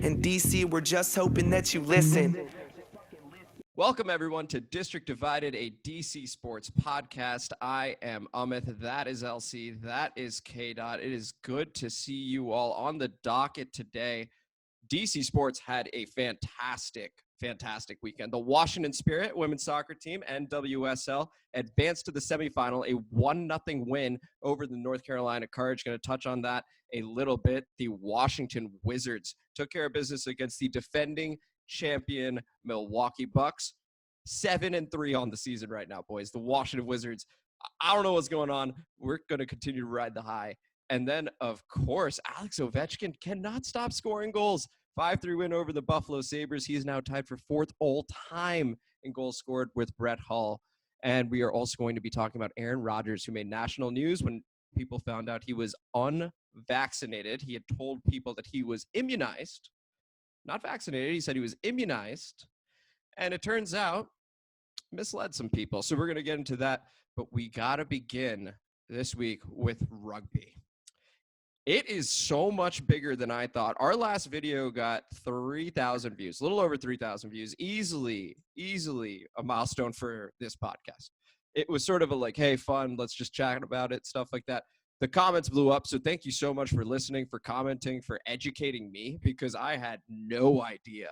In DC, we're just hoping that you listen. Welcome, everyone, to District Divided, a DC sports podcast. I am Amit. That is LC. That is KDot. It is good to see you all on the docket today. DC sports had a fantastic weekend. The Washington Spirit women's soccer team, NWSL, advanced to the semifinal, a 1-0 win over the North Carolina Courage. Going to touch on that a little bit. The Washington Wizards took care of business against the defending champion Milwaukee Bucks. 7-3 on the season right now, boys. The Washington Wizards, I don't know what's going on. We're going to continue to ride the high. And then, of course, Alex Ovechkin cannot stop scoring goals. 5-3 win over the Buffalo Sabres. He is now tied for 4th all-time in goals scored with Brett Hull. And we are also going to be talking about Aaron Rodgers, who made national news when people found out he was unvaccinated. He had told people that he was immunized. Not vaccinated. He said he was immunized. And it turns out, misled some people. So we're going to get into that. But we got to begin this week with rugby. It is so much bigger than I thought. Our last video got 3,000 views, a little over 3,000 views. Easily a milestone for this podcast. It was sort of a like, hey, fun, let's just chat about it, stuff like that. The comments blew up, so thank you so much for listening, for commenting, for educating me, because I had no idea.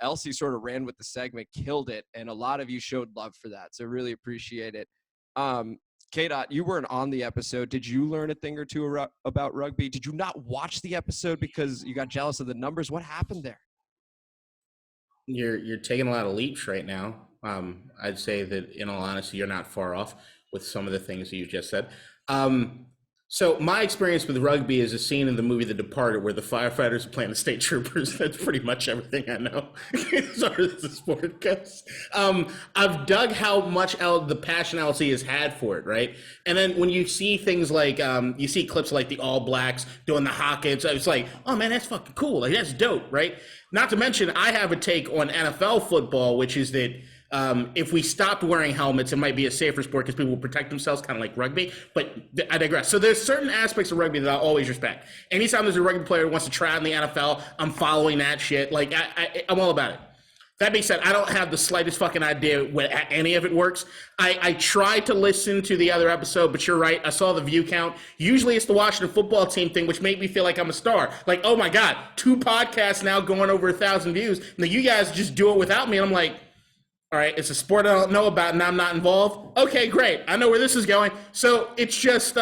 Elsie sort of ran with the segment, killed it, and a lot of you showed love for that, so really appreciate it. KDot, you weren't on the episode. Did you learn a thing or two about rugby? Did you not watch the episode because you got jealous of the numbers? What happened there? You're taking a lot of leaps right now. I'd say that, in all honesty, you're not far off with some of the things that you just said. So my experience with rugby is a scene in the movie The Departed where the firefighters are playing the state troopers. That's pretty much everything I know as far as the sport goes. I've dug how much the passion LC has had for it, right? And then when you see things like, you see clips like the All Blacks doing the Hawkins, it's like, oh man, that's fucking cool. Like, that's dope, right? Not to mention, I have a take on NFL football, which is that if we stopped wearing helmets, it might be a safer sport because people will protect themselves, kind of like rugby. But I digress. So there's certain aspects of rugby that I'll always respect. Anytime there's a rugby player who wants to try out in the NFL, I'm following that shit. Like, I'm all about it. That being said, I don't have the slightest fucking idea what any of it works. I tried to listen to the other episode, but you're right. I saw the view count. Usually it's the Washington football team thing, which made me feel like I'm a star. Like, oh my God, 2 podcasts now going over 1,000 views. Now you guys just do it without me. And I'm like, all right, it's a sport I don't know about and I'm not involved. Okay, great. I know where this is going. So it's just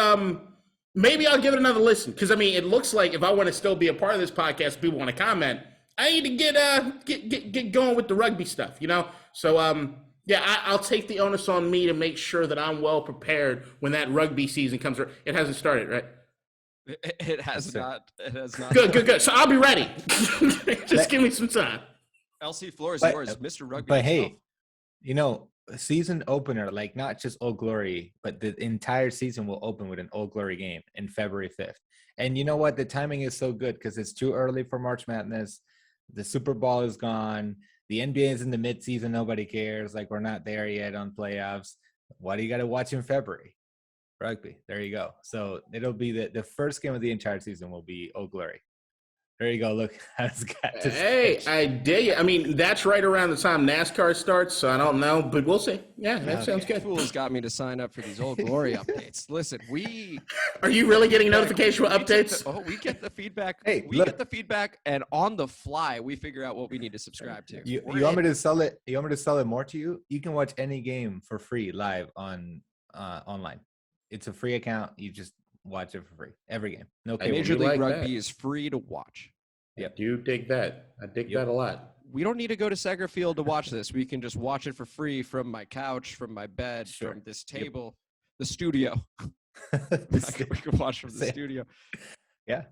maybe I'll give it another listen. Because, I mean, it looks like if I want to still be a part of this podcast, people want to comment, I need to get going with the rugby stuff, you know? So, I'll take the onus on me to make sure that I'm well prepared when that rugby season comes. It hasn't started, right? It has not. It has not. Good. So I'll be ready. Just give me some time. LC, floor is yours, Mr. Rugby. But hey, you know, a season opener, like not just Old Glory, but the entire season will open with an Old Glory game in February 5th. And you know what? The timing is so good because it's too early for March Madness. The Super Bowl is gone. The NBA is in the midseason. Nobody cares. Like, we're not there yet on playoffs. What do you got to watch in February? Rugby. There you go. So it'll be the first game of the entire season will be Old Glory. There you go. Look, hey, I dare you. I mean, that's right around the time NASCAR starts, so I don't know, but we'll see. Yeah, that sounds good. Fools got me to sign up for these Old Glory updates. Listen, are you really getting notification updates? We get the feedback. Hey, get the feedback, and on the fly, we figure out what we need to subscribe to. You want me to sell it? You want me to sell it more to you? You can watch any game for free live on online. It's a free account. You just watch it for free. Every game. No cable. Major League Rugby is free to watch. Yeah, I do dig that. I dig that a lot. We don't need to go to Seger Field to watch this. We can just watch it for free from my couch, from my bed, from this table, the studio. We can watch from the studio. Yeah.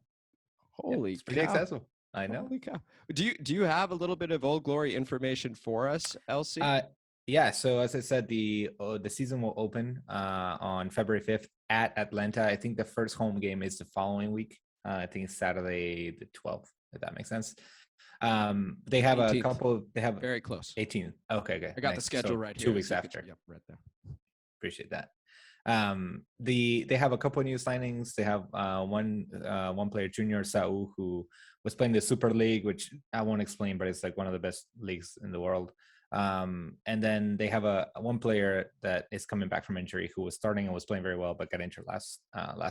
Holy it's pretty accessible. I know. Holy cow. Do you have a little bit of Old Glory information for us, LC? Yeah, so as I said, the season will open on February 5th at Atlanta. I think the first home game is the following week. I think it's Saturday the 12th, if that makes sense. They have 18th. A couple. They have very close. 18. Okay. I got the schedule right here. 2 weeks after. Yep, right there. Appreciate that. They have a couple of new signings. They have one player, Junior Saul, who was playing the Super League, which I won't explain, but it's like one of the best leagues in the world. And then they have one player that is coming back from injury who was starting and was playing very well, but got injured last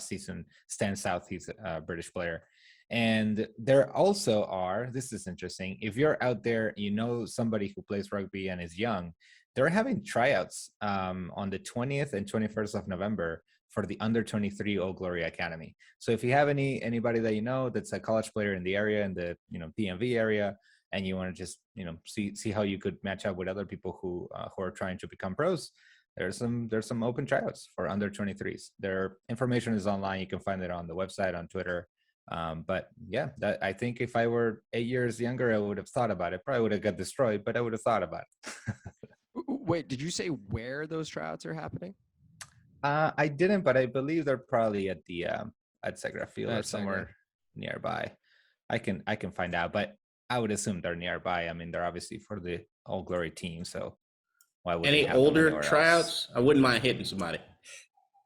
season. Stan South, he's a British player. And there also are, this is interesting, if you're out there, you know somebody who plays rugby and is young, they're having tryouts on the 20th and 21st of November for the under 23 Old Glory Academy. So if you have anybody that you know that's a college player in the area, in the DMV area, and you want to just see how you could match up with other people who are trying to become pros, there's some open tryouts for under 23s. Their information is online. You can find it on the website, on Twitter. But yeah, I think if I were 8 years younger, I would have thought about it. Probably would have got destroyed, but I would have thought about it. Wait, did you say where those tryouts are happening? I didn't, but I believe they're probably at the at Segra Field or somewhere nearby. I can find out, but I would assume they're nearby. I mean, they're obviously for the All Glory team, so why would any older tryouts? I wouldn't mind hitting somebody.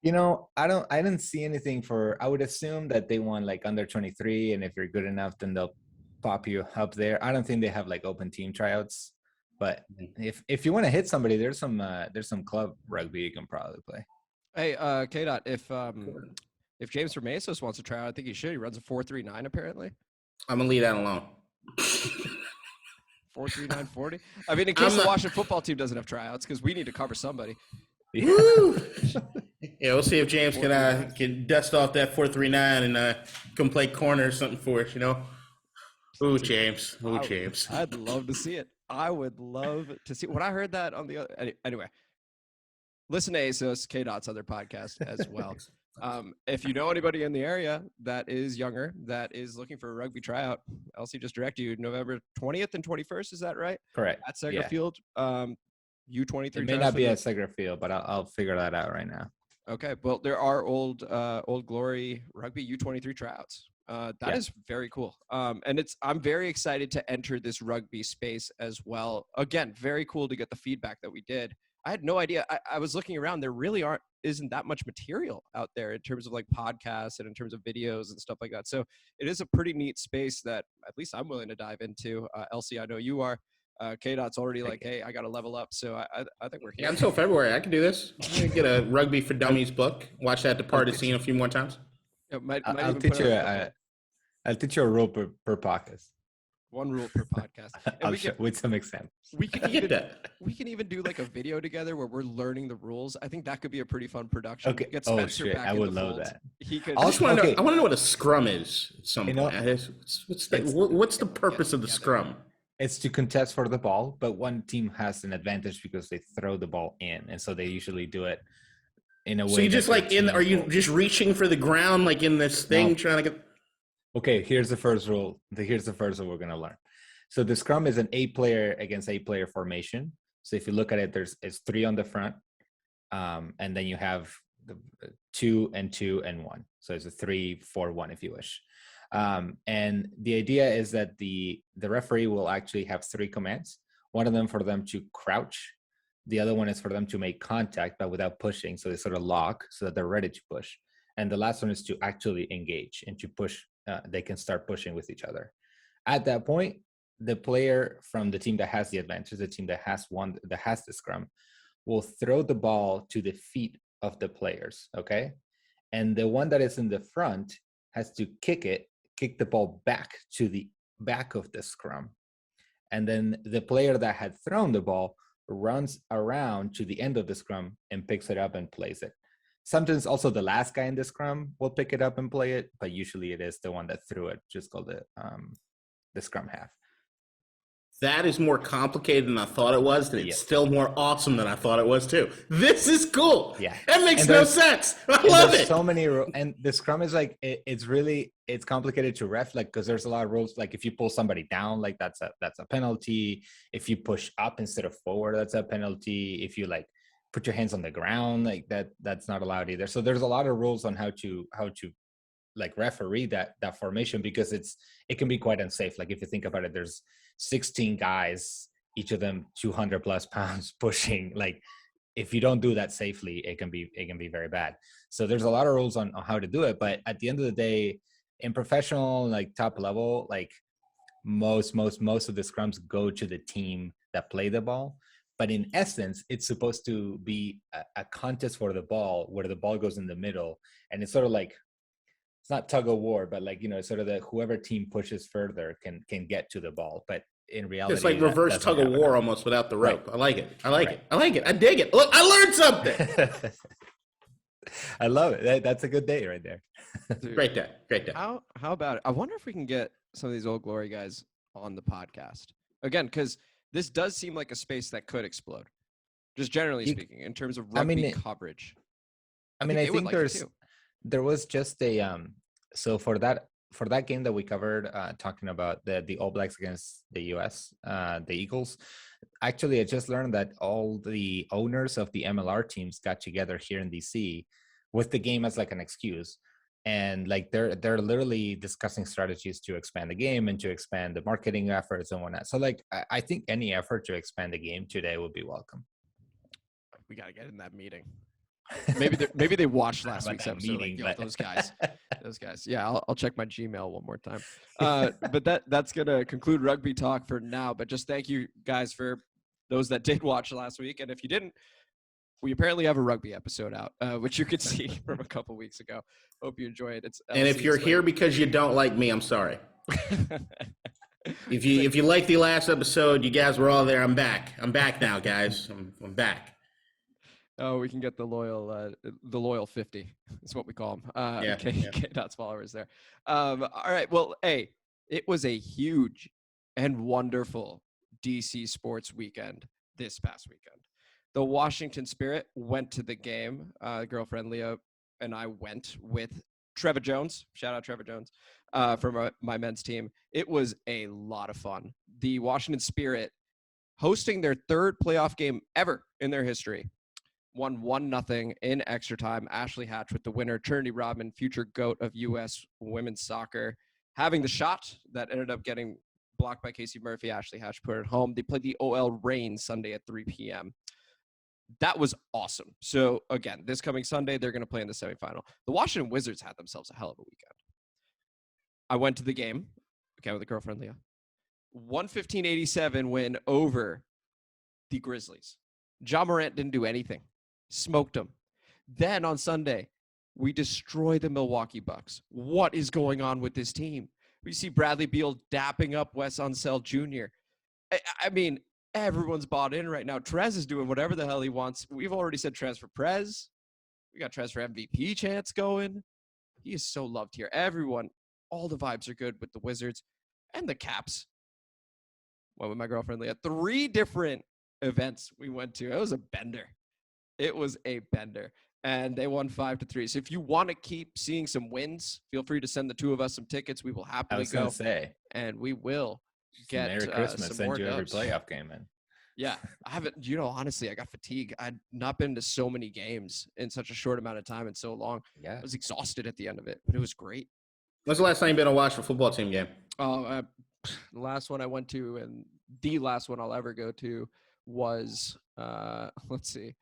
I didn't see anything for. I would assume that they want like under 23, and if you're good enough, then they'll pop you up there. I don't think they have like open team tryouts, but if you want to hit somebody, there's some club rugby you can probably play. Hey, KDot, if James Vermesos wants to try out, I think he should. He runs a 4.39 apparently. I'm gonna leave that alone. 4.39.40. I mean, in case the Washington football team doesn't have tryouts, because we need to cover somebody. Woo! Yeah, we'll see if James can dust off that 4.39 and come play corner or something for us. Ooh, James. Ooh, James. I'd love to see it. I would love to see. When I heard that on the other, anyway. Listen to ASOS, KDot's other podcast as well. If you know anybody in the area that is younger, that is looking for a rugby tryout, LC just direct you November 20th and 21st. Is that right? Correct. At Segra Field, U23. It may not be at Segra Field, but I'll figure that out right now. Okay. Well, there are old Glory rugby U23 tryouts. That is very cool. And I'm very excited to enter this rugby space as well. Again, very cool to get the feedback that we did. I had no idea. I was looking around. There really isn't that much material out there in terms of like podcasts and in terms of videos and stuff like that. So it is a pretty neat space that at least I'm willing to dive into. LC, I know you are. KDot's already like, hey, I got to level up. So I think we're here. Yeah, until February, I can do this. I'm gonna get a Rugby for Dummies book. Watch that Departed scene a few more times. I'll teach you. I'll teach you a rule per podcast. One rule per podcast. With some examples. We can even do like a video together where we're learning the rules. I think that could be a pretty fun production. Okay. Get Spencer back I in would the love fold. that. He could. I want to know what a scrum is at some point. What's the purpose of the scrum? It's to contest for the ball, but one team has an advantage because they throw the ball in, and so they usually do it in a way. So you just like are you just reaching for the ground like in this thing trying to get? Okay, here's the first rule. Here's the first rule we're going to learn. So the scrum is an 8-player against 8-player formation. So if you look at it, it's 3 on the front, and then you have the 2 and 2 and 1. So it's a 3-4-1 if you wish. And the idea is that the referee will actually have 3 commands. One of them for them to crouch. The other one is for them to make contact, but without pushing. So they sort of lock so that they're ready to push. And the last one is to actually engage and to push. They can start pushing with each other. At that point, the player from the team that has the advantage, the team that has the scrum, will throw the ball to the feet of the players, okay? And the one that is in the front has to kick the ball back to the back of the scrum. And then the player that had thrown the ball runs around to the end of the scrum and picks it up and plays it. Sometimes also the last guy in the scrum will pick it up and play it, but usually it is the one that threw it, just called the scrum half. That is more complicated than I thought it was, and it's still more awesome than I thought it was too. This is cool. Yeah. That makes no sense. I love it. So many rules, and the scrum is like it's complicated to ref, like because there's a lot of rules. Like if you pull somebody down, like that's a penalty. If you push up instead of forward, that's a penalty. If you like put your hands on the ground, like that's not allowed either. So there's a lot of rules on how to like referee that formation, because it can be quite unsafe. Like if you think about it, there's 16 guys, each of them 200 plus pounds pushing. Like if you don't do that safely, it can be very bad. So there's a lot of rules on how to do it. But at the end of the day, in professional, like top level, like most of the scrums go to the team that play the ball. But in essence, it's supposed to be a contest for the ball where the ball goes in the middle. And it's sort of like, it's not tug of war, but like, sort of whoever team pushes further can get to the ball. But in reality, it's like reverse tug of war almost without the rope. Right. I like it. I dig it. Look, I learned something. I love it. That's a good day right there. Dude, great day. How about it? I wonder if we can get some of these Old Glory guys on the podcast again, because this does seem like a space that could explode, just generally speaking, in terms of rugby coverage. I think there was just a so for that game that we covered, talking about the All Blacks against the US, the Eagles. Actually, I just learned that all the owners of the MLR teams got together here in DC with the game as like an excuse. And like they're literally discussing strategies to expand the game and to expand the marketing efforts and whatnot. So like I think any effort to expand the game today would be welcome. We got to get in that meeting. Maybe they watched last week's episode. Meeting, like, those guys. Yeah, I'll check my Gmail one more time. But that's gonna conclude rugby talk for now. But just thank you guys for those that did watch last week, and if you didn't, we apparently have a rugby episode out, which you could see from a couple weeks ago. Hope you enjoy it. And if you're here because you don't like me, I'm sorry. If you like the last episode, you guys were all there. I'm back. I'm back now, guys. I'm back. Oh, we can get the loyal 50 is what we call them. KDot's followers there. All right. Well, hey, it was a huge and wonderful DC sports weekend this past weekend. The Washington Spirit went to the game. Girlfriend Leah and I went with Trevor Jones. Shout out Trevor Jones from my men's team. It was a lot of fun. The Washington Spirit hosting their third playoff game ever in their history. Won 1-0 in extra time. Ashley Hatch with the winner. Trinity Rodman, future GOAT of U.S. women's soccer, having the shot that ended up getting blocked by Casey Murphy. Ashley Hatch put it home. They played the OL Reign Sunday at 3 p.m. That was awesome. So, again, this coming Sunday, they're going to play in the semifinal. The Washington Wizards had themselves a hell of a weekend. I went to the game, with a girlfriend, Leah. 115-87 win over the Grizzlies. Ja Morant didn't do anything. Smoked them. Then on Sunday, we destroy the Milwaukee Bucks. What is going on with this team? We see Bradley Beal dapping up Wes Unseld Jr. I mean, everyone's bought in right now. Trez is doing whatever the hell he wants. We've already said Trez for Prez. We got Trez for MVP chance going. He is so loved here. Everyone, all the vibes are good with the Wizards and the Caps. Went with my girlfriend Leah. 3 different events we went to. It was a bender. And they won 5-3. So if you want to keep seeing some wins, feel free to send the 2 of us some tickets. We will happily go. And we will get Merry Christmas. some Send more you every dubs. playoff game, man. Yeah, I haven't. Honestly, I got fatigue. I'd not been to so many games in such a short amount of time and so long. Yeah, I was exhausted at the end of it, but it was great. When's the last time you've been to watch a football team game? The last one I went to, and the last one I'll ever go to, was let's see.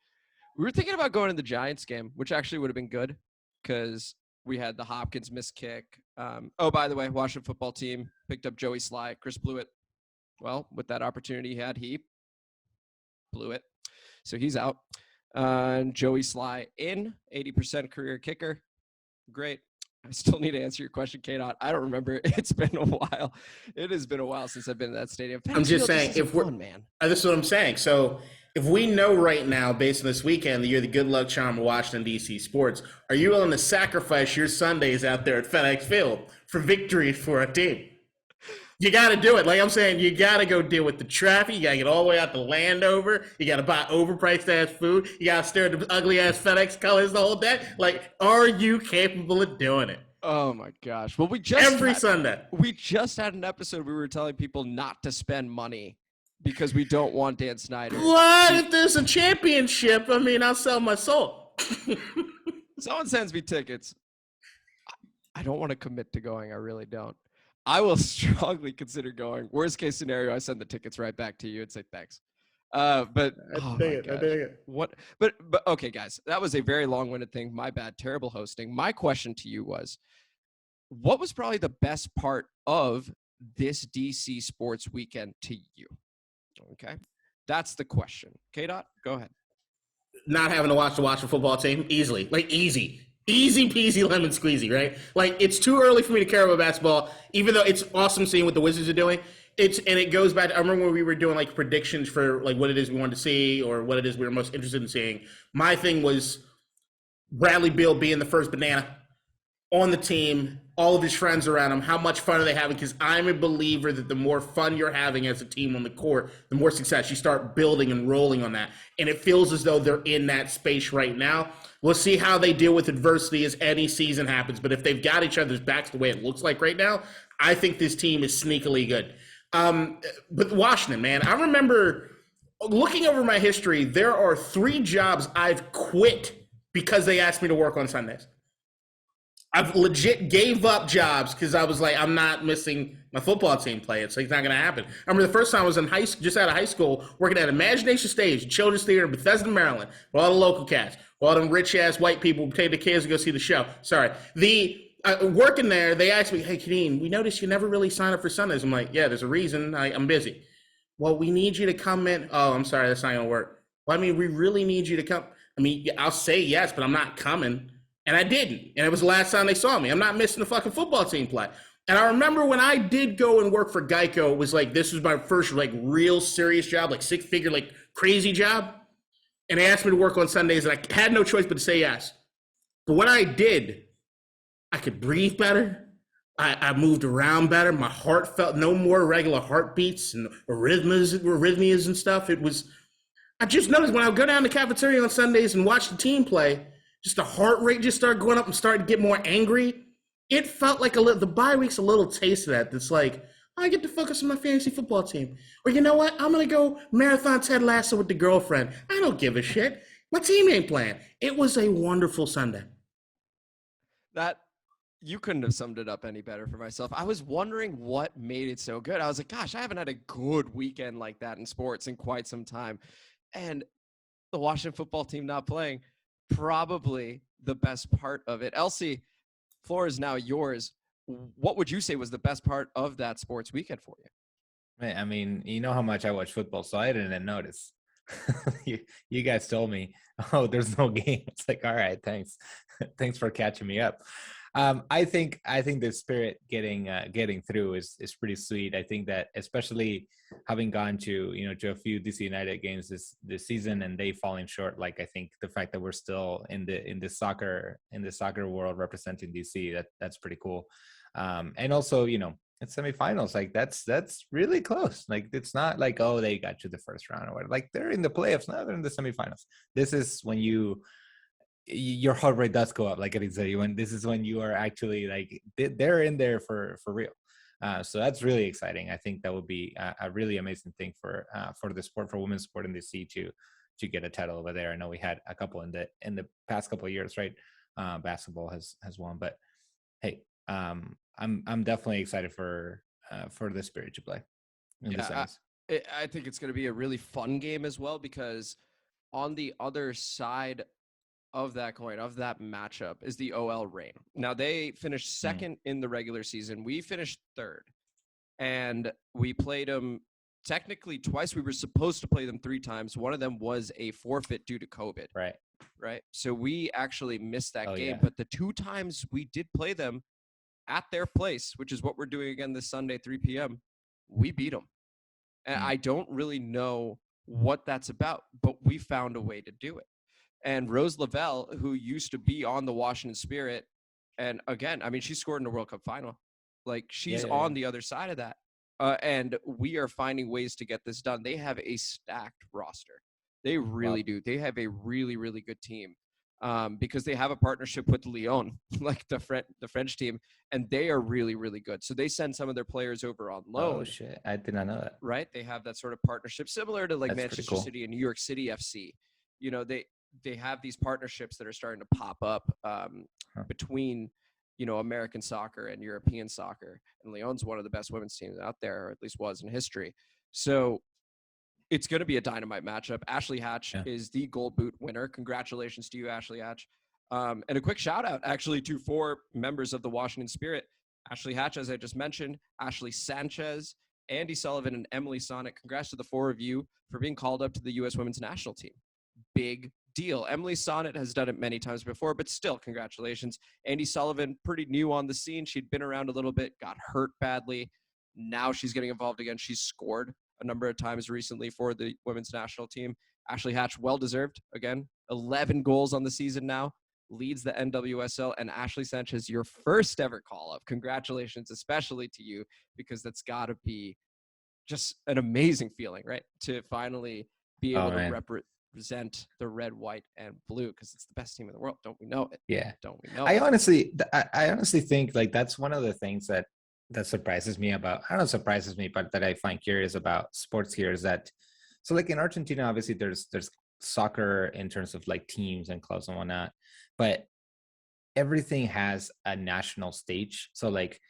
We were thinking about going to the Giants game, which actually would have been good because we had the Hopkins missed kick. By the way, Washington football team picked up Joey Sly. Chris blew it. Well, with that opportunity he blew it. So he's out. And Joey Sly in, 80% career kicker. Great. I still need to answer your question, KDot. I don't remember. It's been a while. It has been a while since I've been in that stadium. I'm just saying, if we're, man. This is what I'm saying. So if we know right now, based on this weekend, that you're the good luck charm of Washington, D.C. sports, are you willing to sacrifice your Sundays out there at FedEx Field for victory for a team? You got to do it. Like I'm saying, you got to go deal with the traffic. You got to get all the way out to Landover. You got to buy overpriced-ass food. You got to stare at the ugly-ass FedEx colors the whole day. Like, are you capable of doing it? Oh, my gosh. Well, Sunday. We just had an episode where we were telling people not to spend money because we don't want Dan Snyder. What? If there's a championship, I mean, I'll sell my soul. Someone sends me tickets. I don't want to commit to going. I really don't. I will strongly consider going. Worst case scenario, I send the tickets right back to you and say thanks. I dig it. What? But okay, guys, that was a very long-winded thing. My bad. Terrible hosting. My question to you was, what was probably the best part of this DC sports weekend to you? Okay. That's the question. KDot, go ahead. Not having to watch a football team easily, like easy peasy lemon squeezy, right? Like it's too early for me to care about basketball, even though it's awesome seeing what the Wizards are doing. It goes back to, I remember when we were doing like predictions for like what it is we wanted to see or what it is we were most interested in seeing. My thing was Bradley Beal being the first banana on the team, all of his friends around him, how much fun are they having? Because I'm a believer that the more fun you're having as a team on the court, the more success. You start building and rolling on that. And it feels as though they're in that space right now. We'll see how they deal with adversity as any season happens. But if they've got each other's backs the way it looks like right now, I think this team is sneakily good. But Washington, man, I remember looking over my history, there are 3 jobs I've quit because they asked me to work on Sundays. I've legit gave up jobs because I was like, I'm not missing my football team play. It's like, it's not going to happen. I remember the first time I was in just out of high school, working at Imagination Stage, Children's Theater in Bethesda, Maryland, with all the local cats, all them rich-ass white people who take the kids to go see the show. Sorry. Working there, they asked me, hey, Kadeen, we noticed you never really sign up for Sundays. I'm like, yeah, there's a reason. I'm busy. Well, we need you to come in. Oh, I'm sorry, that's not going to work. Well, I mean, we really need you to come. I mean, I'll say yes, but I'm not coming. And I didn't. And it was the last time they saw me. I'm not missing the fucking football team play. And I remember when I did go and work for Geico, it was like, this was my first like real serious job, like 6-figure, like crazy job. And they asked me to work on Sundays and I had no choice but to say yes. But when I did, I could breathe better. I moved around better. My heart felt no more regular heartbeats and arrhythmias and stuff. I just noticed when I would go down to the cafeteria on Sundays and watch the team play, just the heart rate just started going up and started to get more angry. It felt like the bye week's a little taste of that. That's like, I get to focus on my fantasy football team. Or you know what? I'm going to go marathon Ted Lasso with the girlfriend. I don't give a shit. My team ain't playing. It was a wonderful Sunday. That you couldn't have summed it up any better for myself. I was wondering what made it so good. I was like, gosh, I haven't had a good weekend like that in sports in quite some time. And the Washington football team not playing, probably the best part of it. Elsie, floor is now yours. What would you say was the best part of that sports weekend for you? I mean, you know how much I watch football, so I didn't notice. you guys told me, oh, there's no game. It's like, all right, thanks. Thanks for catching me up. I think the spirit getting through is pretty sweet. I think that especially having gone to a few DC United games this season and they falling short, like I think the fact that we're still in the soccer world representing DC, that's pretty cool. And also, it's semifinals, like that's really close. Like it's not like, oh, they got to the first round or whatever. Like they're in the playoffs now, they're in the semifinals. This is when your heart rate does go up, like I said. This is when you are actually like they're in there for real. So that's really exciting. I think that would be a really amazing thing for the sport, for women's sport in DC to get a title over there. I know we had a couple in the past couple of years, right? Basketball has won, but hey, I'm definitely excited for the Spirit to play. I think it's going to be a really fun game as well, because on the other side of that coin, of that matchup, is the OL Reign. Now, they finished second in the regular season. We finished third, and we played them technically twice. We were supposed to play them 3 times. One of them was a forfeit due to COVID. Right. So we actually missed that game. Yeah. But the 2 times we did play them at their place, which is what we're doing again this Sunday, 3 p.m., we beat them. And I don't really know what that's about, but we found a way to do it. And Rose Lavelle, who used to be on the Washington Spirit, and again, I mean, she scored in the World Cup final. Like, she's on the other side of that. And we are finding ways to get this done. They have a stacked roster. They really do. They have a really, really good team, because they have a partnership with Lyon, like the French team, and they are really, really good. So they send some of their players over on loan. Oh, shit. I did not know that. Right? They have that sort of partnership, similar to like That's Manchester City and New York City FC. They have these partnerships that are starting to pop up between, American soccer and European soccer. And Lyon's one of the best women's teams out there, or at least was in history. So it's going to be a dynamite matchup. Ashley Hatch is the Gold Boot winner. Congratulations to you, Ashley Hatch. And a quick shout out, actually, to 4 members of the Washington Spirit Ashley Hatch, as I just mentioned, Ashley Sanchez, Andy Sullivan, and Emily Sonnet. Congrats to the four of you for being called up to the U.S. women's national team. Big deal. Emily Sonnet has done it many times before, but still, congratulations. Andy Sullivan, pretty new on the scene. She'd been around a little bit, got hurt badly. Now she's getting involved again. She's scored a number of times recently for the women's national team. Ashley Hatch, well-deserved. Again, 11 goals on the season now, leads the NWSL. And Ashley Sanchez, your first ever call-up. Congratulations, especially to you, because that's got to be just an amazing feeling, right? To finally be able to represent the red, white, and blue, because it's the best team in the world. Don't we know it? Yeah. Don't we know I it? honestly think like that's one of the things that surprises me about, I don't know, surprises me, but that I find curious about sports here is that, so like in Argentina, obviously there's soccer in terms of like teams and clubs and whatnot, but everything has a national stage. So like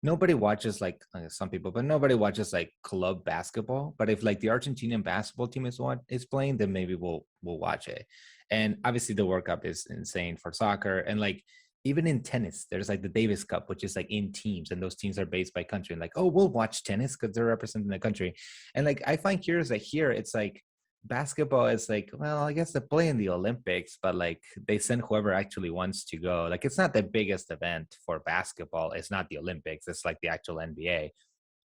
nobody watches like some people, but nobody watches like club basketball. But if like the Argentinian basketball team is playing, then maybe we'll watch it. And obviously the World Cup is insane for soccer. And like even in tennis, there's like the Davis Cup, which is like in teams, and those teams are based by country. And like, oh, we'll watch tennis because they're representing the country. And like I find curious that here it's like basketball is like, well, I guess they play in the Olympics, but like they send whoever actually wants to go. Like it's not the biggest event for basketball. It's not the Olympics. It's like the actual NBA.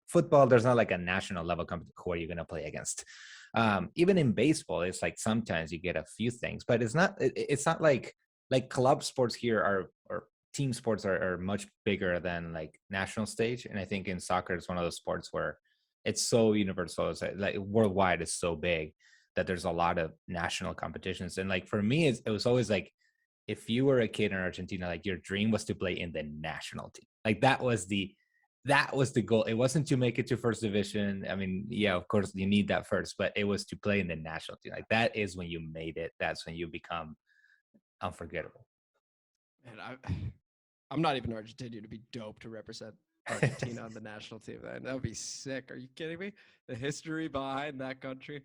Football, there's not like a national level company who are you going to play against. Even in baseball, it's like sometimes you get a few things, but it's not like club sports here or team sports are much bigger than like national stage. And I think in soccer, it's one of those sports where it's so universal. It's like worldwide is so big that there's a lot of national competitions. And like for me, it was always like, if you were a kid in Argentina, like your dream was to play in the national team. Like that was the goal. It wasn't to make it to first division. I mean, yeah, of course you need that first, but it was to play in the national team. Like that is when you made it. That's when you become unforgettable. And I'm not even Argentinian to be dope to represent Argentina on the national team. That would be sick. Are you kidding me? The history behind that country.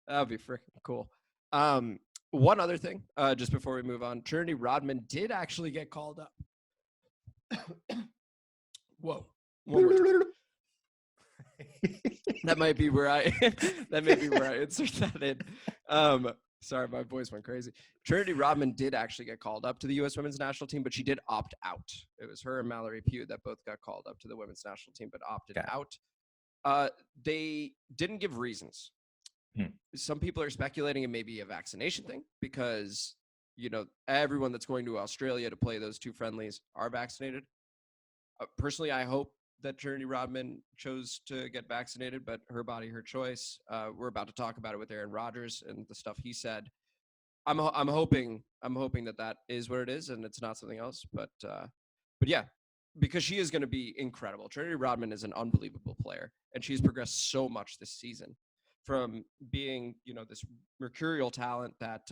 That would be freaking cool. One other thing, just before we move on, Trinity Rodman did actually get called up. Whoa. One more time. That might be where I insert that in. Sorry, my voice went crazy. Trinity Rodman did actually get called up to the U.S. women's national team, but she did opt out. It was her and Mallory Pugh that both got called up to the women's national team, but opted out. They didn't give reasons. Some people are speculating it may be a vaccination thing because, you know, everyone that's going to Australia to play those two friendlies are vaccinated. Personally, I hope that Trinity Rodman chose to get vaccinated, but her body, her choice. We're about to talk about it with Aaron Rodgers and the stuff he said. I'm hoping that is what it is and it's not something else. But yeah, because she is going to be incredible. Trinity Rodman is an unbelievable player, and she's progressed so much this season from being, you know, this mercurial talent that.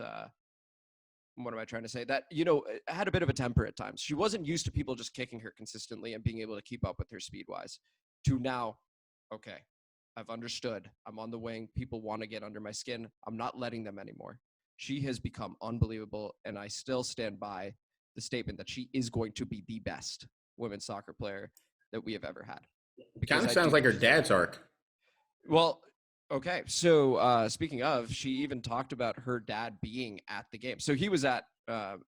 What am I trying to say? That, you know, had a bit of a temper at times. She wasn't used to people just kicking her consistently and being able to keep up with her speed-wise. To now, okay, I've understood. I'm on the wing. People want to get under my skin. I'm not letting them anymore. She has become unbelievable, and I still stand by the statement that she is going to be the best women's soccer player that we have ever had. Kind of sounds like her dad's arc. Well, okay, so speaking of, she even talked about her dad being at the game. So he was at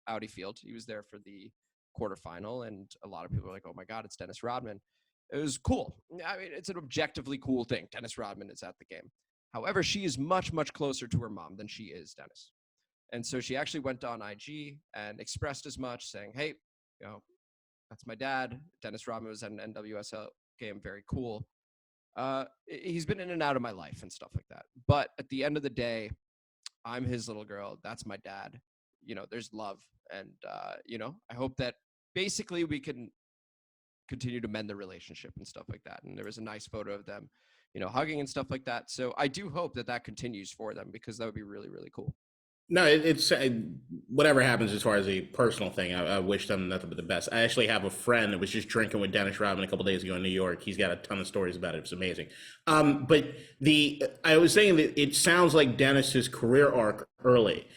Audi Field. He was there for the quarterfinal, and a lot of people were like, oh my God, it's Dennis Rodman. It was cool. I mean, it's an objectively cool thing. Dennis Rodman is at the game. However, she is much, much closer to her mom than she is Dennis. And so she actually went on IG and expressed as much, saying, hey, you know, that's my dad. Dennis Rodman was at an NWSL game. Very cool. He's been in and out of my life and stuff like that. But at the end of the day, I'm his little girl. That's my dad. You know, there's love. And, you know, I hope that basically we can continue to mend the relationship and stuff like that. And there was a nice photo of them, you know, hugging and stuff like that. So I do hope that that continues for them, because that would be really, really cool. No, it's whatever happens as far as a personal thing. I wish them nothing but the best. I actually have a friend that was just drinking with Dennis Rodman a couple days ago in New York. He's got a ton of stories about it. It's amazing. But I was saying that it sounds like Dennis's career arc early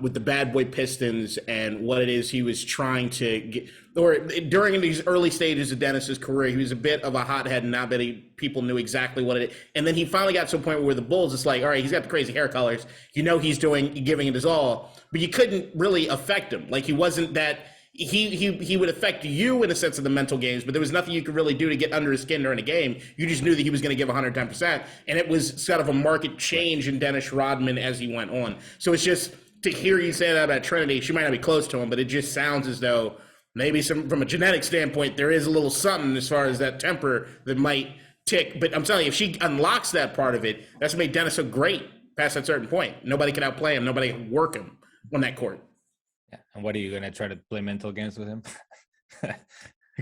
with the bad boy Pistons and what it is he was trying to get. Or during these early stages of Dennis's career, he was a bit of a hothead, and not many people knew exactly what it is. And then he finally got to a point where the Bulls, it's like, all right, he's got the crazy hair colors. He's giving it his all, but you couldn't really affect him. Like, he wasn't that. He would affect you in a sense of the mental games, but there was nothing you could really do to get under his skin during a game. You just knew that he was going to give 110%, and it was sort of a market change in Dennis Rodman as he went on. So it's just to hear you say that about Trinity. She might not be close to him, but it just sounds as though maybe from a genetic standpoint, there is a little something as far as that temper that might tick. But I'm telling you, if she unlocks that part of it, that's made Dennis so great past that certain point. Nobody can outplay him. Nobody can work him on that court. Yeah. And what are you going to try to play mental games with him?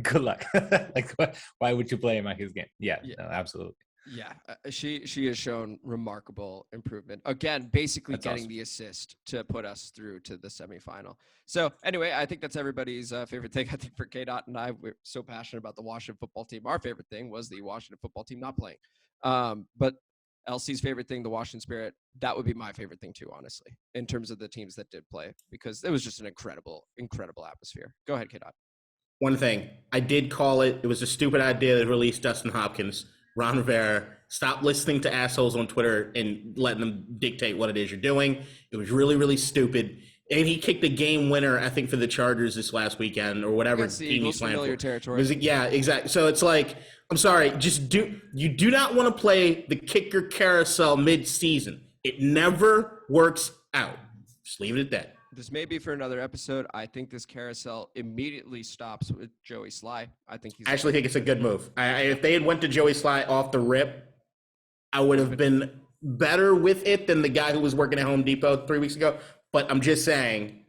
Good luck. Like, why would you play him at his game? Yeah. No, absolutely. Yeah, she has shown remarkable improvement. Again, basically That's getting awesome. the assist to put us through to the semifinal. So anyway, I think that's everybody's favorite thing. I think for KDot and I, we're so passionate about the Washington football team. Our favorite thing was the Washington football team not playing. But LC's favorite thing, the Washington Spirit, that would be my favorite thing too, honestly, in terms of the teams that did play, because it was just an incredible, incredible atmosphere. Go ahead, KDot. One thing, I did call it. It was a stupid idea to release Dustin Hopkins. Ron Rivera, stop listening to assholes on Twitter and letting them dictate what it is you're doing. It was really, really stupid. And he kicked the game winner, I think, for the Chargers this last weekend or whatever team he's playing for. Territory. Yeah, exactly. So it's like, I'm sorry, you do not want to play the kicker carousel mid-season. It never works out. Just leave it at that. This may be for another episode. I think this carousel immediately stops with Joey Sly. I think he's. I actually think it's a good move. If they had went to Joey Sly off the rip, I would have been better with it than the guy who was working at Home Depot 3 weeks ago. But I'm just saying,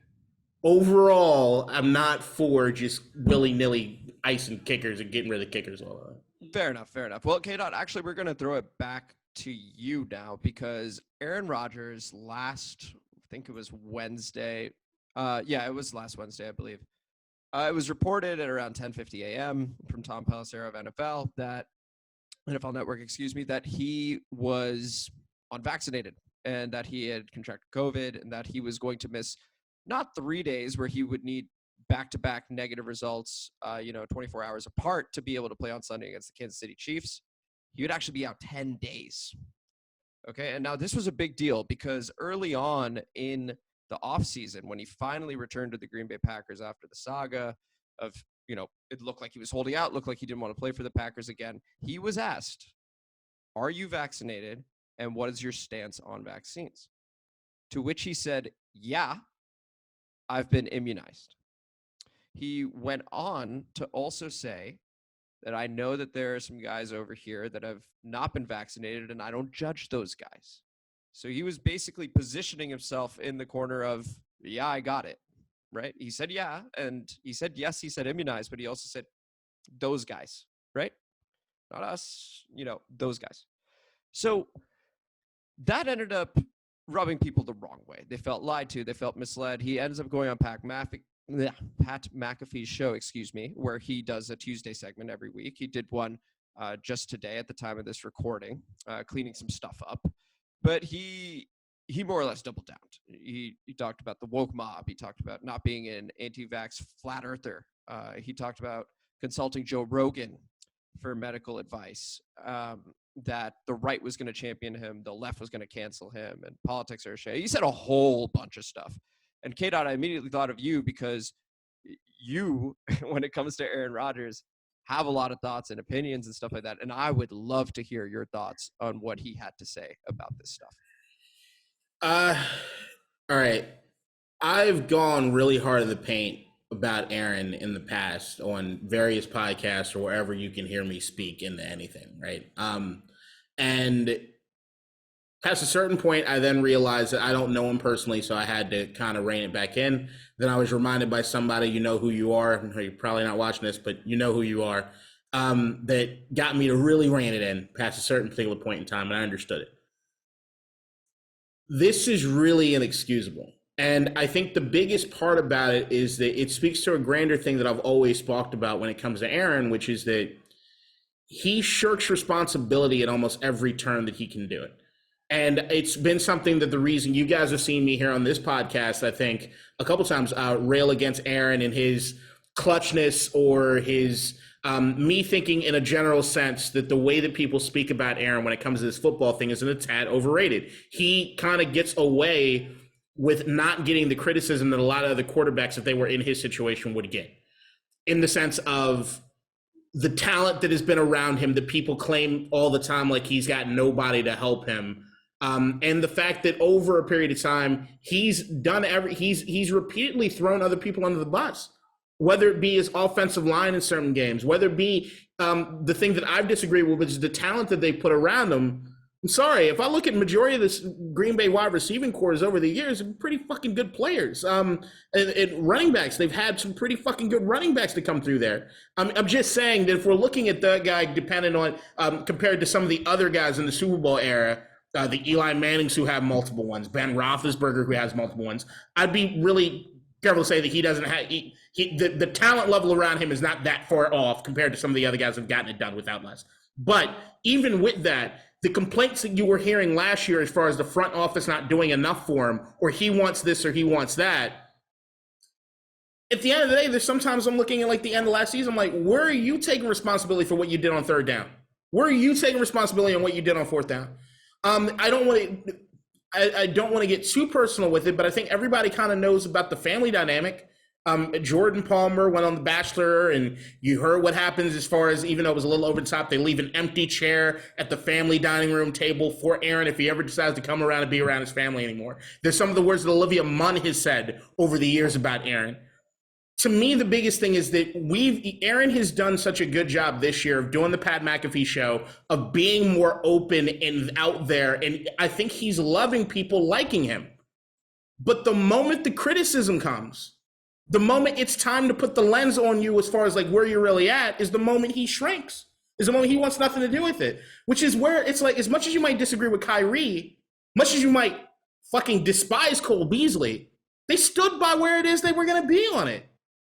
overall, I'm not for just willy-nilly icing kickers and getting rid of kickers all the way. Fair enough. Well, KDot, actually, we're going to throw it back to you now because Aaron Rodgers I think it was Wednesday. It was last Wednesday, I believe. It was reported at around 10:50 a.m. from Tom Pelissero of NFL Network, that he was unvaccinated and that he had contracted COVID and that he was going to miss not 3 days where he would need back-to-back negative results, 24 hours apart to be able to play on Sunday against the Kansas City Chiefs. He would actually be out 10 days. Okay, and now this was a big deal because early on in the offseason, when he finally returned to the Green Bay Packers after the saga of, it looked like he was holding out, looked like he didn't want to play for the Packers again, he was asked, are you vaccinated and what is your stance on vaccines? To which he said, yeah, I've been immunized. He went on to also say that I know that there are some guys over here that have not been vaccinated, and I don't judge those guys. So he was basically positioning himself in the corner of, yeah, I got it, right? He said, yeah, and he said, yes, he said immunized, but he also said those guys, right? Not us, those guys. So that ended up rubbing people the wrong way. They felt lied to. They felt misled. He ends up going on Pat McAfee's show, where he does a Tuesday segment every week. He did one just today at the time of this recording, cleaning some stuff up. But he more or less doubled down. He talked about the woke mob. He talked about not being an anti-vax flat earther. He talked about consulting Joe Rogan for medical advice, that the right was going to champion him, the left was going to cancel him, and politics are a shame. He said a whole bunch of stuff. And KDot, I immediately thought of you because you, when it comes to Aaron Rodgers, have a lot of thoughts and opinions and stuff like that. And I would love to hear your thoughts on what he had to say about this stuff. All right. I've gone really hard in the paint about Aaron in the past on various podcasts or wherever you can hear me speak into anything, right? And past a certain point, I then realized that I don't know him personally, so I had to kind of rein it back in. Then I was reminded by somebody, you know who you are, you're probably not watching this, but you know who you are, that got me to really rein it in past a certain particular point in time, and I understood it. This is really inexcusable. And I think the biggest part about it is that it speaks to a grander thing that I've always talked about when it comes to Aaron, which is that he shirks responsibility at almost every turn that he can do it. And it's been something that the reason you guys have seen me here on this podcast, I think, a couple times rail against Aaron and his clutchness or his me thinking in a general sense that the way that people speak about Aaron when it comes to this football thing is a tad overrated. He kind of gets away with not getting the criticism that a lot of other quarterbacks, if they were in his situation, would get, in the sense of the talent that has been around him that people claim all the time like he's got nobody to help him. And the fact that over a period of time, he's repeatedly thrown other people under the bus, whether it be his offensive line in certain games, whether it be the thing that I've disagreed with, which is the talent that they put around him. I'm sorry, if I look at majority of this Green Bay wide receiving corps over the years, pretty fucking good players. And running backs, they've had some pretty fucking good running backs to come through there. I'm just saying that if we're looking at that guy dependent on compared to some of the other guys in the Super Bowl era, the Eli Mannings who have multiple ones, Ben Roethlisberger who has multiple ones, I'd be really careful to say that he doesn't have the talent level around him is not that far off compared to some of the other guys who've gotten it done without less. But even with that, the complaints that you were hearing last year as far as the front office not doing enough for him, or he wants this or he wants that, at the end of the day, there's sometimes I'm looking at like the end of last season, I'm like, where are you taking responsibility for what you did on third down? Where are you taking responsibility on what you did on fourth down? I don't want to get too personal with it, but I think everybody kind of knows about the family dynamic. Jordan Palmer went on The Bachelor, and you heard what happens as far as, even though it was a little over the top, they leave an empty chair at the family dining room table for Aaron if he ever decides to come around and be around his family anymore. There's some of the words that Olivia Munn has said over the years about Aaron. To me, the biggest thing is that Aaron has done such a good job this year of doing the Pat McAfee show, of being more open and out there, and I think he's loving people liking him. But the moment the criticism comes, the moment it's time to put the lens on you as far as like where you're really at, is the moment he shrinks, is the moment he wants nothing to do with it, which is where it's like, as much as you might disagree with Kyrie, much as you might fucking despise Cole Beasley, they stood by where it is they were going to be on it.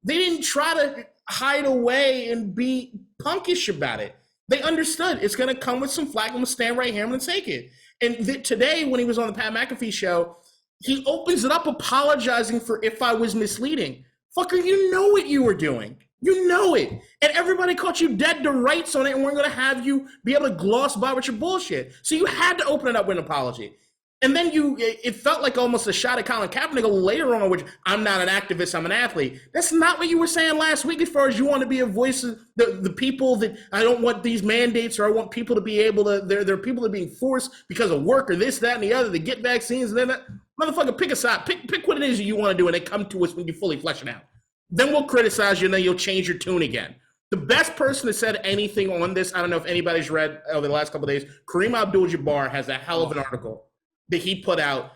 They didn't try to hide away and be punkish about it. They understood it's going to come with some flack. I'm going to stand right here. I'm going to take it. And today, when he was on the Pat McAfee show, he opens it up apologizing for if I was misleading. Fucker, you know what you were doing. You know it. And everybody caught you dead to rights on it, and we're going to have you be able to gloss by with your bullshit. So you had to open it up with an apology. And then it felt like almost a shot at Colin Kaepernick later on, which I'm not an activist, I'm an athlete. That's not what you were saying last week as far as you want to be a voice of the people that I don't want these mandates, or I want people to be able to, there are people that are being forced because of work or this, that, and the other to get vaccines. And then that, motherfucker, pick a side, pick what it is you want to do, and they come to us when you fully flesh it out. Then we'll criticize you, and then you'll change your tune again. The best person that said anything on this, I don't know if anybody's read over the last couple of days, Kareem Abdul-Jabbar has a hell of an article that he put out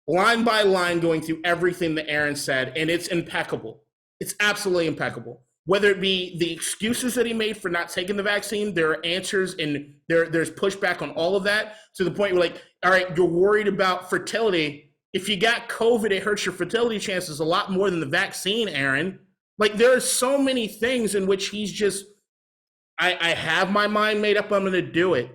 line by line going through everything that Aaron said, and it's impeccable. It's absolutely impeccable. Whether it be the excuses that he made for not taking the vaccine, there are answers, and there's pushback on all of that, to the point where, like, all right, you're worried about fertility. If you got COVID, it hurts your fertility chances a lot more than the vaccine, Aaron. Like, there are so many things in which he's just, I have my mind made up, I'm going to do it.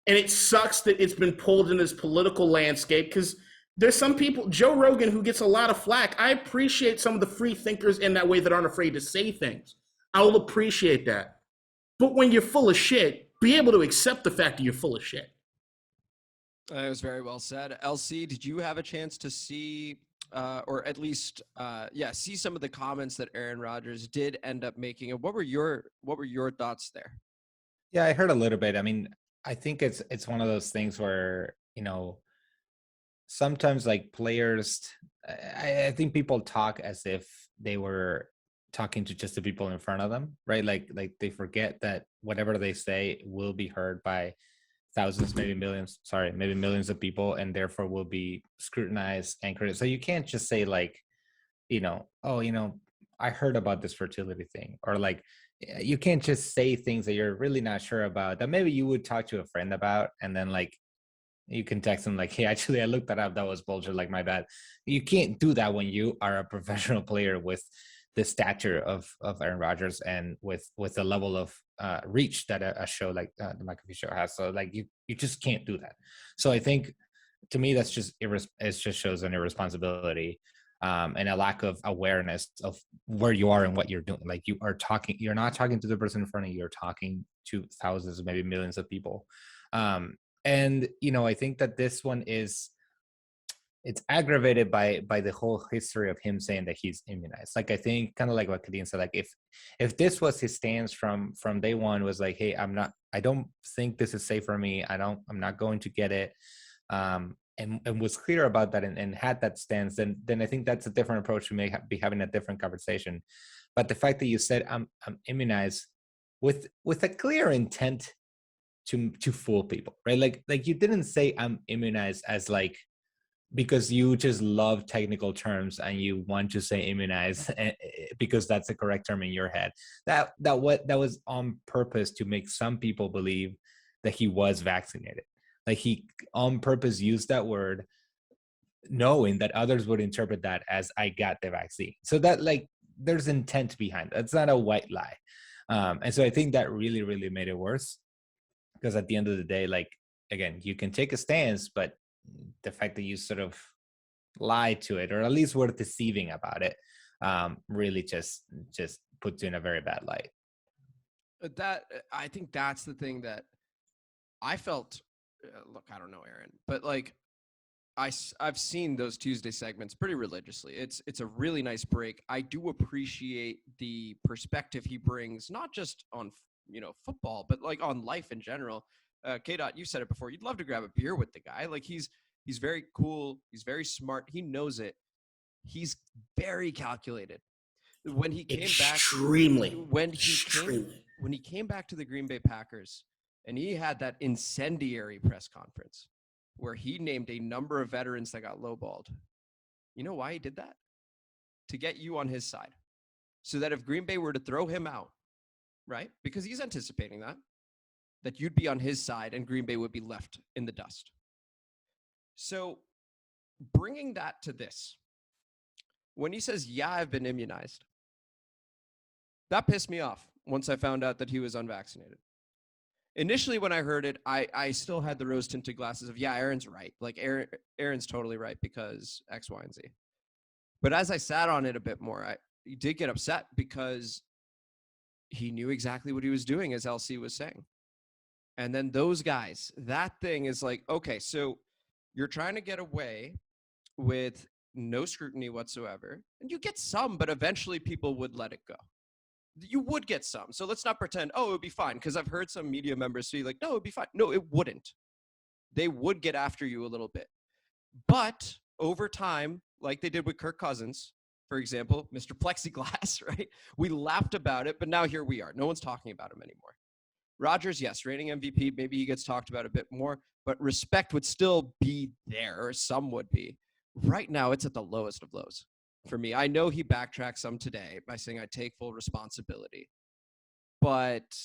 And it sucks that it's been pulled in this political landscape, because there's some people, Joe Rogan, who gets a lot of flack. I appreciate some of the free thinkers in that way that aren't afraid to say things. I will appreciate that. But when you're full of shit, be able to accept the fact that you're full of shit. That was very well said. LC, did you have a chance to see, or at least, see some of the comments that Aaron Rodgers did end up making? And what were your thoughts there? Yeah, I heard a little bit. I mean, I think it's one of those things where, sometimes like players, I think people talk as if they were talking to just the people in front of them, right? Like they forget that whatever they say will be heard by thousands, maybe millions of people, and therefore will be scrutinized and criticized. So you can't just say like, I heard about this fertility thing, or like, you can't just say things that you're really not sure about, that maybe you would talk to a friend about, and then like you can text them like, hey, actually I looked that up, that was bullshit, like my bad. You can't do that when you are a professional player with the stature of Aaron Rodgers, and with the level of reach that a show like the McAfee show has. So like you just can't do that. So I think to me, that's just it just shows an irresponsibility and a lack of awareness of where you are and what you're doing. Like you're not talking to the person in front of you, you're talking to thousands, maybe millions of people. And I think that this one it's aggravated by the whole history of him saying that he's immunized. Like, I think kind of like what Kadeen said, like if this was his stance from day one, was like, hey, I don't think this is safe for me. I'm not going to get it. And was clear about that and had that stance, then I think that's a different approach. We may be having a different conversation. But the fact that you said I'm immunized with a clear intent to fool people, right? Like you didn't say I'm immunized as like because you just love technical terms and you want to say immunized because that's the correct term in your head. That was on purpose to make some people believe that he was vaccinated. Like he on purpose used that word knowing that others would interpret that as I got the vaccine. So that like there's intent behind it. It's not a white lie. And so I think that really, really made it worse, because at the end of the day, like, again, you can take a stance, but the fact that you sort of lied to it, or at least were deceiving about it, really just puts you in a very bad light. I think that's the thing that I felt. Look, I don't know, Aaron, but like I've seen those Tuesday segments pretty religiously. It's a really nice break. I do appreciate the perspective he brings, not just on football, but like on life in general. KDot, you said it before. You'd love to grab a beer with the guy. Like he's very cool. He's very smart. He knows it. He's very calculated. When he came back, when he came back to the Green Bay Packers, and he had that incendiary press conference where he named a number of veterans that got lowballed. You know why he did that? To get you on his side, so that if Green Bay were to throw him out, right? Because he's anticipating that you'd be on his side and Green Bay would be left in the dust. So bringing that to this, when he says, yeah, I've been immunized, that pissed me off once I found out that he was unvaccinated. Initially, when I heard it, I still had the rose-tinted glasses of, yeah, Aaron's right. Like, Aaron's totally right because X, Y, and Z. But as I sat on it a bit more, I did get upset because he knew exactly what he was doing, as LC was saying. And then those guys, that thing is like, okay, so you're trying to get away with no scrutiny whatsoever. And you get some, but eventually people would let it go. You would get some. So let's not pretend, it would be fine. Because I've heard some media members say like, no, it would be fine. No, it wouldn't. They would get after you a little bit. But over time, like they did with Kirk Cousins, for example, Mr. Plexiglass, right? We laughed about it, but now here we are. No one's talking about him anymore. Rodgers, yes, reigning MVP. Maybe he gets talked about a bit more, but respect would still be there, or some would be. Right now, it's at the lowest of lows. For me, I know he backtracked some today by saying I take full responsibility. But,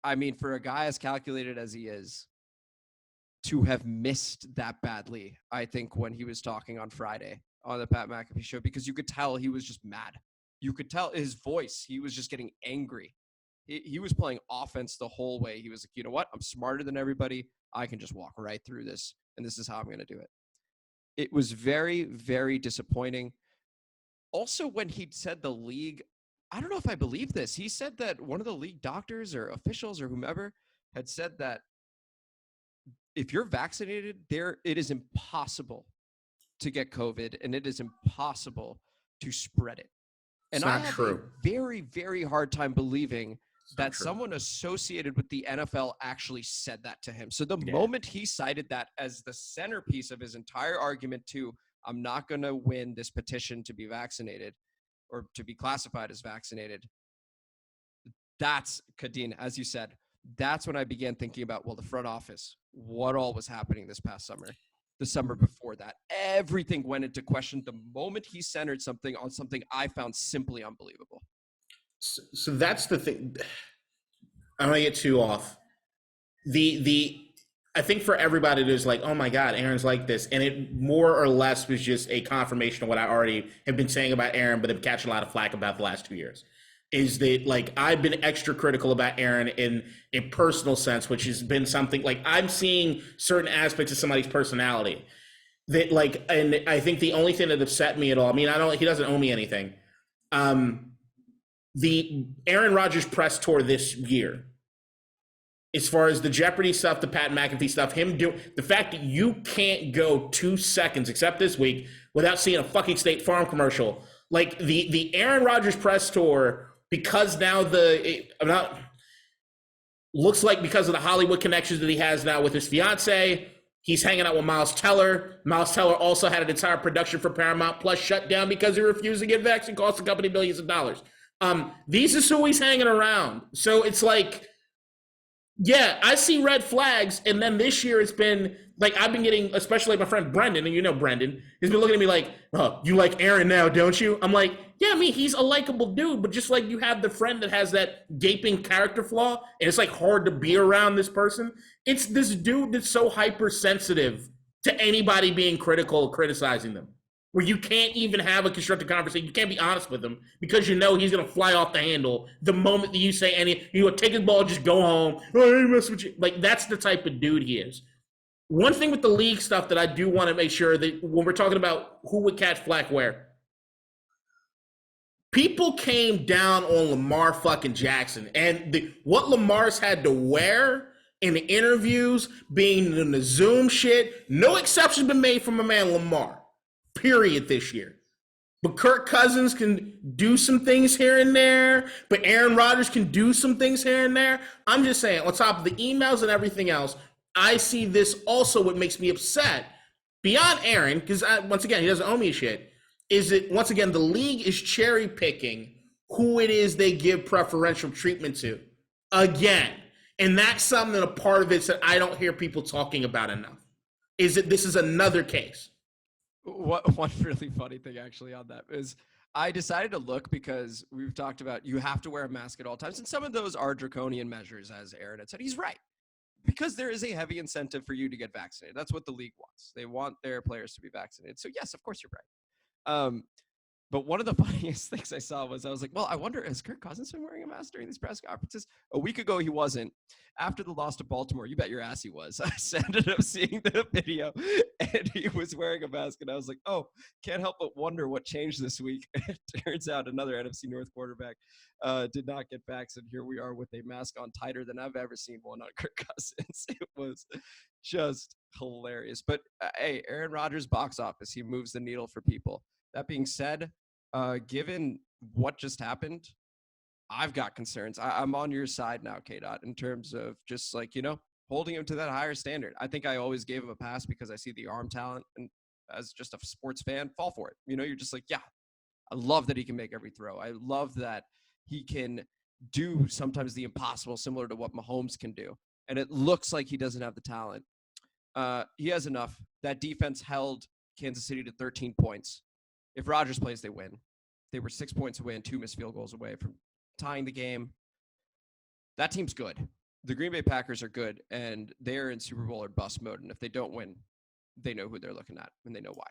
I mean, for a guy as calculated as he is, to have missed that badly, I think, when he was talking on Friday on the Pat McAfee show, because you could tell he was just mad. You could tell his voice. He was just getting angry. He was playing offense the whole way. He was like, you know what? I'm smarter than everybody. I can just walk right through this, and this is how I'm going to do it. It was very, very disappointing. Also, when he said the league, I don't know if I believe this. He said that one of the league doctors or officials or whomever had said that if you're vaccinated, it is impossible to get COVID, and it is impossible to spread it. And I have a very, very hard time believing that someone associated with the NFL actually said that to him. So the moment he cited that as the centerpiece of his entire argument to, I'm not going to win this petition to be vaccinated or to be classified as vaccinated, that's, Kadeen, as you said, that's when I began thinking about, well, the front office, what all was happening this past summer, the summer before that. Everything went into question the moment he centered something on something I found simply unbelievable. So that's the thing. I don't want to get too off. I think for everybody, it is like, oh my God, Aaron's like this. And it more or less was just a confirmation of what I already have been saying about Aaron, but have catching a lot of flack about the last 2 years. Is that, like, I've been extra critical about Aaron in a personal sense, which has been something like I'm seeing certain aspects of somebody's personality. that like, and I think the only thing that upset me at all, I mean, he doesn't owe me anything. The Aaron Rodgers press tour this year, as far as the Jeopardy stuff, the Pat McAfee stuff, the fact that you can't go 2 seconds, except this week, without seeing a fucking State Farm commercial. Like the Aaron Rodgers press tour, because now looks like because of the Hollywood connections that he has now with his fiance, he's hanging out with Miles Teller. Miles Teller also had an entire production for Paramount Plus shut down because he refused to get vaccine, cost the company millions of dollars. These is who he's hanging around. So it's like, yeah, I see red flags. And then this year it's been like, I've been getting, especially my friend Brendan, and you know Brendan, he's been looking at me like, oh, you like Aaron now, don't you? I'm like, yeah, I mean, he's a likable dude, but just like you have the friend that has that gaping character flaw, and it's like hard to be around this person. It's this dude that's so hypersensitive to anybody being critical or criticizing them, where you can't even have a constructive conversation. You can't be honest with him because you know he's going to fly off the handle the moment that you say you would take his ball, just go home. Oh, I ain't mess with you. Like, that's the type of dude he is. One thing with the league stuff that I do want to make sure that when we're talking about who would catch flack where, people came down on Lamar fucking Jackson, and what Lamar's had to wear in the interviews, being in the Zoom shit, no exception been made for my man Lamar, period, this year. But Kirk Cousins can do some things here and there, but Aaron Rodgers can do some things here and there. I'm just saying, on top of the emails and everything else, I see this also what makes me upset, beyond Aaron, because once again, he doesn't owe me shit, is that, once again, the league is cherry picking who it is they give preferential treatment to. Again. And that's something that a part of it that I don't hear people talking about enough, is that this is another case. One really funny thing actually on that is I decided to look because we've talked about you have to wear a mask at all times. And some of those are draconian measures, as Aaron had said. He's right. Because there is a heavy incentive for you to get vaccinated. That's what the league wants. They want their players to be vaccinated. So yes, of course you're right. But one of the funniest things I saw was I was like, well, I wonder, has Kirk Cousins been wearing a mask during these press conferences? A week ago, he wasn't. After the loss to Baltimore, you bet your ass he was. I ended up seeing the video, and he was wearing a mask. And I was like, oh, can't help but wonder what changed this week. It turns out another NFC North quarterback did not get vaccinated. Here we are with a mask on tighter than I've ever seen one on Kirk Cousins. It was just hilarious. But hey, Aaron Rodgers box office, he moves the needle for people. That being said, given what just happened, I've got concerns. I'm on your side now, KDot, in terms of just like, holding him to that higher standard. I think I always gave him a pass because I see the arm talent, and as just a sports fan, fall for it. You're just like, yeah, I love that he can make every throw. I love that he can do sometimes the impossible, similar to what Mahomes can do. And it looks like he doesn't have the talent. He has enough. That defense held Kansas City to 13 points. If Rodgers plays, they win. They were 6 points away and 2 missed field goals away from tying the game. That team's good. The Green Bay Packers are good, and they're in Super Bowl or bust mode. And if they don't win, they know who they're looking at, and they know why.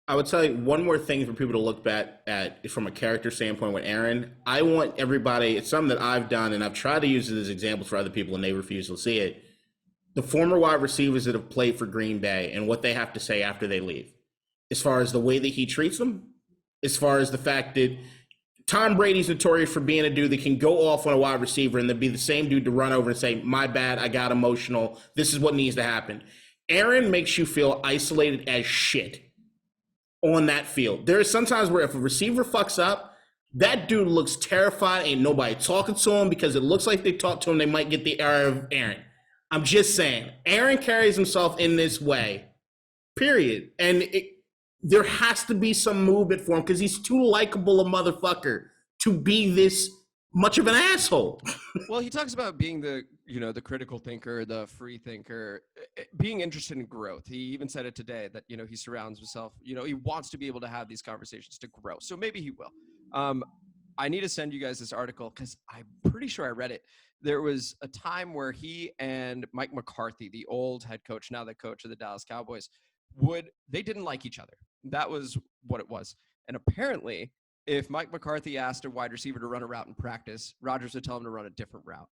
I would tell you one more thing for people to look back at from a character standpoint with Aaron. I want everybody, it's something that I've done, and I've tried to use it as examples for other people, and they refuse to see it. The former wide receivers that have played for Green Bay and what they have to say after they leave. As far as the way that he treats them, as far as the fact that Tom Brady's notorious for being a dude that can go off on a wide receiver and then be the same dude to run over and say, my bad, I got emotional. This is what needs to happen. Aaron makes you feel isolated as shit on that field. There are sometimes where if a receiver fucks up, that dude looks terrified. Ain't nobody talking to him because it looks like they talk to him. They might get the air of Aaron. I'm just saying, Aaron carries himself in this way, period. And there has to be some movement for him because he's too likable a motherfucker to be this much of an asshole. Well, he talks about being the critical thinker, the free thinker, being interested in growth. He even said it today that, he surrounds himself, he wants to be able to have these conversations to grow. So maybe he will. I need to send you guys this article because I'm pretty sure I read it. There was a time where he and Mike McCarthy, the old head coach, now the coach of the Dallas Cowboys, they didn't like each other. That was what it was. And apparently, if Mike McCarthy asked a wide receiver to run a route in practice, Rodgers would tell him to run a different route.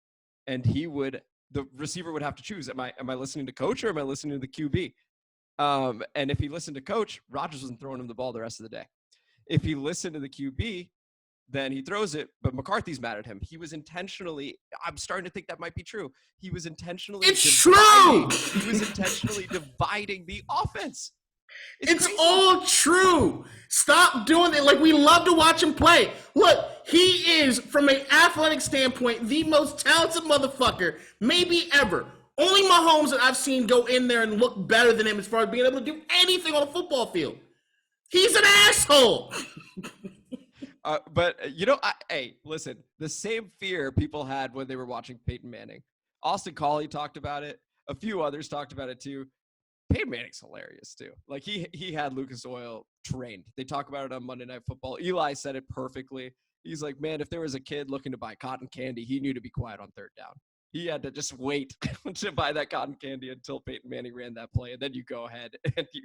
And the receiver would have to choose. Am I listening to coach or am I listening to the QB? And if he listened to coach, Rodgers wasn't throwing him the ball the rest of the day. If he listened to the QB, then he throws it, but McCarthy's mad at him. He was intentionally, I'm starting to think that might be true. He was intentionally It's true. He was intentionally dividing the offense. It's crazy. all true. Stop doing it. Like, we love to watch him play. Look, he is, from an athletic standpoint, the most talented motherfucker maybe ever. Only Mahomes that I've seen go in there and look better than him as far as being able to do anything on a football field. He's an asshole. But, hey, listen, the same fear people had when they were watching Peyton Manning. Austin Collie talked about it. A few others talked about it too. Peyton Manning's hilarious too. Like he had Lucas Oil trained. They talk about it on Monday Night Football. Eli said it perfectly. He's like, man, if there was a kid looking to buy cotton candy, he knew to be quiet on third down. He had to just wait to buy that cotton candy until Peyton Manning ran that play, and then you go ahead and you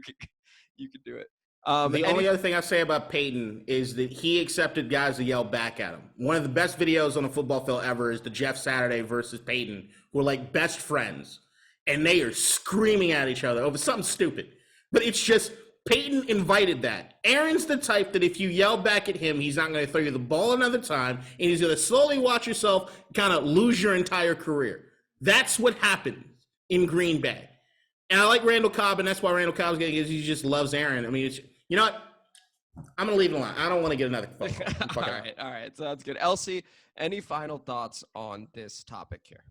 can do it. The only other thing I say about Peyton is that he accepted guys to yell back at him. One of the best videos on a football field ever is the Jeff Saturday versus Peyton, who are like best friends, and they are screaming at each other over something stupid. But it's just Peyton invited that. Aaron's the type that if you yell back at him, he's not going to throw you the ball another time, and he's going to slowly watch yourself kind of lose your entire career. That's what happened in Green Bay. And I like Randall Cobb, and that's why Randall Cobb's getting it. He just loves Aaron. I mean, it's, you know what? I'm going to leave it alone. I don't want to get another phone call. All right. Sounds good. Elsie, any final thoughts on this topic here?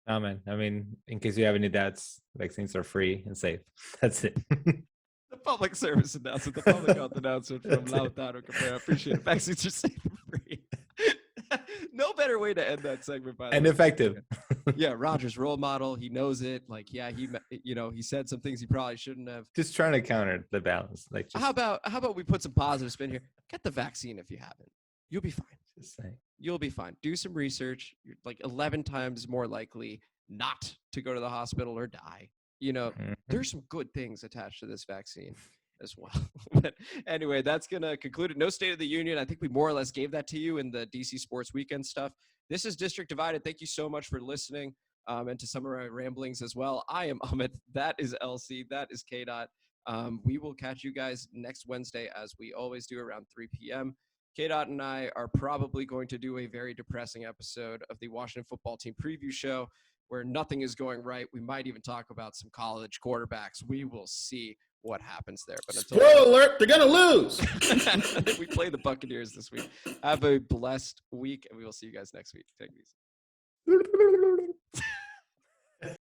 Oh, man. I mean, in case you have any doubts, vaccines are free and safe. That's it. The public service announcement, the public health announcement from Lautaro Cabrera. I appreciate it. Vaccines are safe and free. No better way to end that segment, by the way. And effective. Yeah, Rodgers role model. He knows it. Like, yeah, he said some things he probably shouldn't have. Just trying to counter the balance. Like, just, How about we put some positive spin here? Get the vaccine if you haven't. You'll be fine. just saying. You'll be fine. Do some research. You're like 11 times more likely not to go to the hospital or die. There's some good things attached to this vaccine as well. But anyway, that's going to conclude it. No State of the Union. I think we more or less gave that to you in the DC Sports Weekend stuff. This is District Divided. Thank you so much for listening and to some of our ramblings as well. I am Amit. That is LC. That is KDot. We will catch you guys next Wednesday, as we always do, around 3 p.m. KDot and I are probably going to do a very depressing episode of the Washington football team preview show where nothing is going right. We might even talk about some college quarterbacks. We will see what happens there. But until spoiler alert, they're going to lose. we play the Buccaneers this week. Have a blessed week, and we will see you guys next week. Take it easy.